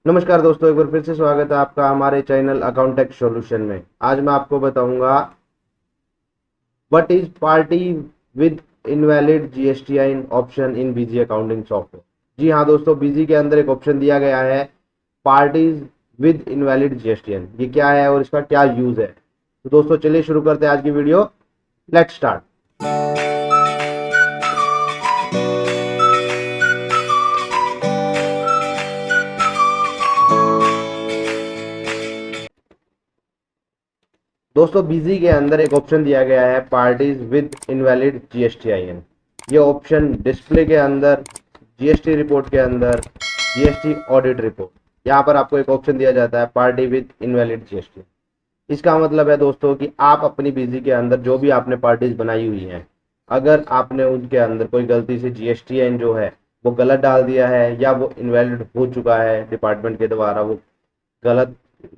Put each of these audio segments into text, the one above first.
नमस्कार दोस्तों, एक बार फिर से स्वागत है आपका हमारे चैनल अकाउंटेक्ट सॉल्यूशन में। आज मैं आपको बताऊंगा what is party with invalid GSTI option in BG accounting software. जी हाँ दोस्तों, बीजी के अंदर एक ऑप्शन दिया गया है पार्टीज विद इनवैलिड जीएसटीआई। ये क्या है और इसका क्या यूज है? तो दोस्तों चलिए शुरू करते हैं आज की वीडियो। Let's start. दोस्तों बीजी के अंदर एक ऑप्शन दिया गया है पार्टीज विद इनवैलिड जीएसटीआईएन। ये ऑप्शन डिस्प्ले के अंदर, जीएसटी रिपोर्ट के अंदर, जीएसटी ऑडिट रिपोर्ट, यहाँ पर आपको एक ऑप्शन दिया जाता है पार्टी विद इनवैलिड जीएसटी। इसका मतलब है दोस्तों कि आप अपनी बीजी के अंदर जो भी आपने पार्टीज बनाई हुई हैं, अगर आपने उनके अंदर कोई गलती से जीएसटीएन जो है वो गलत डाल दिया है या वो इनवैलिड हो चुका है, डिपार्टमेंट के द्वारा वो गलत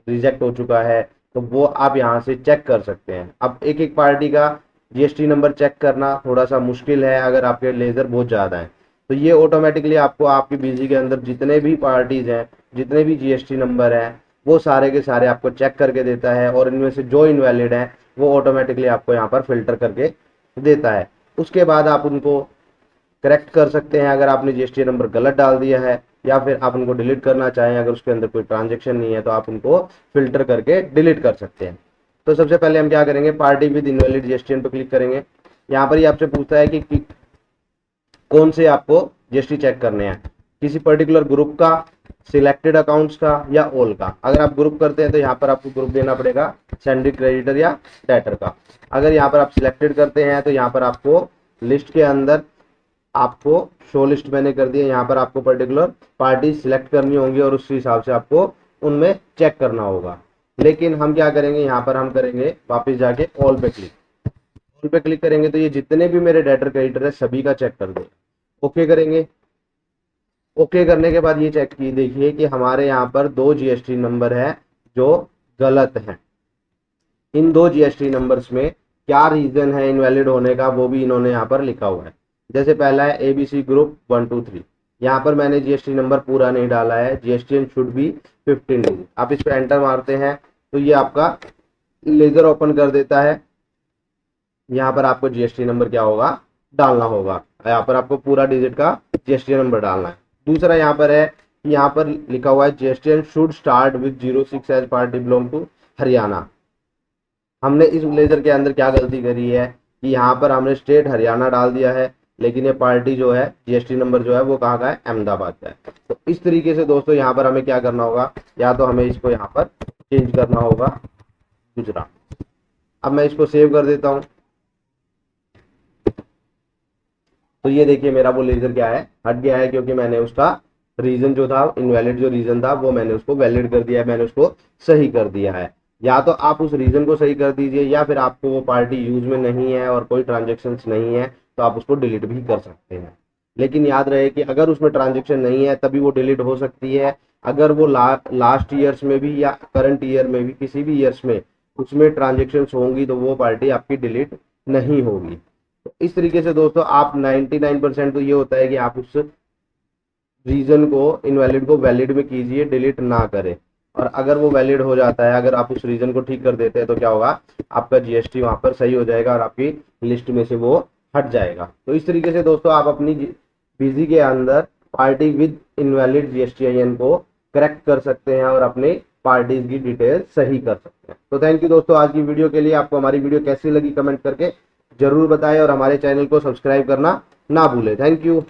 रिजेक्ट हो चुका है, तो वो आप यहाँ से चेक कर सकते हैं। अब एक एक पार्टी का जीएसटी नंबर चेक करना थोड़ा सा मुश्किल है अगर आपके लेजर बहुत ज़्यादा हैं, तो ये ऑटोमेटिकली आपको आपकी बीजी के अंदर जितने भी पार्टीज हैं, जितने भी जीएसटी नंबर हैं, वो सारे के सारे आपको चेक करके देता है और इनमें से जो इनवैलिड है वो ऑटोमेटिकली आपको यहाँ पर फिल्टर करके देता है। उसके बाद आप उनको करेक्ट कर सकते हैं अगर आपने जीएसटी नंबर गलत डाल दिया है, या फिर आप उनको डिलीट करना चाहें, अगर उसके अंदर कोई ट्रांजेक्शन नहीं है तो आप उनको फिल्टर करके डिलीट कर सकते हैं। तो सबसे पहले हम क्या करेंगे, पार्टी विद इनवैलिड जीएसटी पर क्लिक करेंगे। यहाँ पर ही आपसे पूछता है कि कौन से आपको जीएसटी चेक करने हैं, किसी पर्टिकुलर ग्रुप का, सिलेक्टेड अकाउंट्स का या ऑल का। अगर आप ग्रुप करते हैं तो यहाँ पर आपको ग्रुप देना पड़ेगा सैंडरी, क्रेडिटर या डेटर का। अगर यहाँ पर आप सिलेक्टेड करते हैं तो यहाँ पर आपको लिस्ट के अंदर आपको शो लिस्ट मैंने कर दिया, यहाँ पर आपको पर्टिकुलर पार्टी सिलेक्ट करनी होंगी और उस हिसाब से आपको उनमें चेक करना होगा। लेकिन हम क्या करेंगे, यहाँ पर हम करेंगे वापस जाके ऑल पे क्लिक। ऑल पे क्लिक करेंगे तो ये जितने भी मेरे डेटर क्रेडिटर है सभी का चेक कर दे। ओके करेंगे। ओके करने के बाद ये चेक की देखिए कि हमारे यहाँ पर दो जीएसटी नंबर है जो गलत हैं। इन दो जीएसटी नंबर्स में क्या रीजन है इनवैलिड होने का वो भी इन्होंने यहाँ पर लिखा हुआ है। जैसे पहला है एबीसी ग्रुप 123। यहाँ पर मैंने जीएसटी नंबर पूरा नहीं डाला है, जीएसटीएन शुड बी 15 डिजिट। आप इस पर एंटर मारते हैं तो ये आपका लेजर ओपन कर देता है। यहाँ पर आपको जीएसटी नंबर क्या होगा, डालना होगा। यहाँ पर आपको पूरा डिजिट का जीएसटी नंबर डालना है। दूसरा यहाँ पर है, यहाँ पर लिखा हुआ है GSTN should start with 06 as party belong to Haryana. हमने इस लेजर के अंदर क्या गलती करी है कि यहाँ पर हमने स्टेट हरियाणा डाल दिया है, लेकिन ये पार्टी जो है जीएसटी नंबर जो है वो कहाँ का है, अहमदाबाद का है। तो इस तरीके से दोस्तों यहाँ पर हमें क्या करना होगा, या तो हमें इसको यहाँ पर चेंज करना होगा गुजरात। अब मैं इसको सेव कर देता हूँ। तो ये देखिए मेरा वो लेजर क्या है, हट गया है, क्योंकि मैंने उसका रीजन जो था, इनवैलिड जो रीजन था वो मैंने उसको वैलिड कर दिया है, मैंने उसको सही कर दिया है। या तो आप उस रीजन को सही कर दीजिए, या फिर आपको वो पार्टी यूज में नहीं है और कोई ट्रांजेक्शन नहीं है तो आप उसको डिलीट भी कर सकते हैं। लेकिन याद रहे कि अगर उसमें ट्रांजेक्शन नहीं है तभी वो डिलीट हो सकती है। अगर वो लास्ट ईयर्स में भी या करंट ईयर में भी, किसी भी ईयर्स में उसमें ट्रांजेक्शन होंगी तो वो पार्टी आपकी डिलीट नहीं होगी। तो इस तरीके से दोस्तों आप 99% तो ये होता है कि आप उस रीजन को, इनवैलिड को वैलिड में कीजिए, डिलीट ना करें। और अगर वो वैलिड हो जाता है, अगर आप उस रीजन को ठीक कर देते हैं तो क्या होगा, आपका जीएसटी वहां पर सही हो जाएगा और आपकी लिस्ट में से वो हट जाएगा। तो इस तरीके से दोस्तों आप अपनी बीजी के अंदर पार्टी विद इनवैलिड जीएसटीआईएन को करेक्ट कर सकते हैं और अपने पार्टीज की डिटेल सही कर सकते हैं। तो थैंक यू दोस्तों आज की वीडियो के लिए। आपको हमारी वीडियो कैसी लगी कमेंट करके जरूर बताएं और हमारे चैनल को सब्सक्राइब करना ना भूलें। Thank you.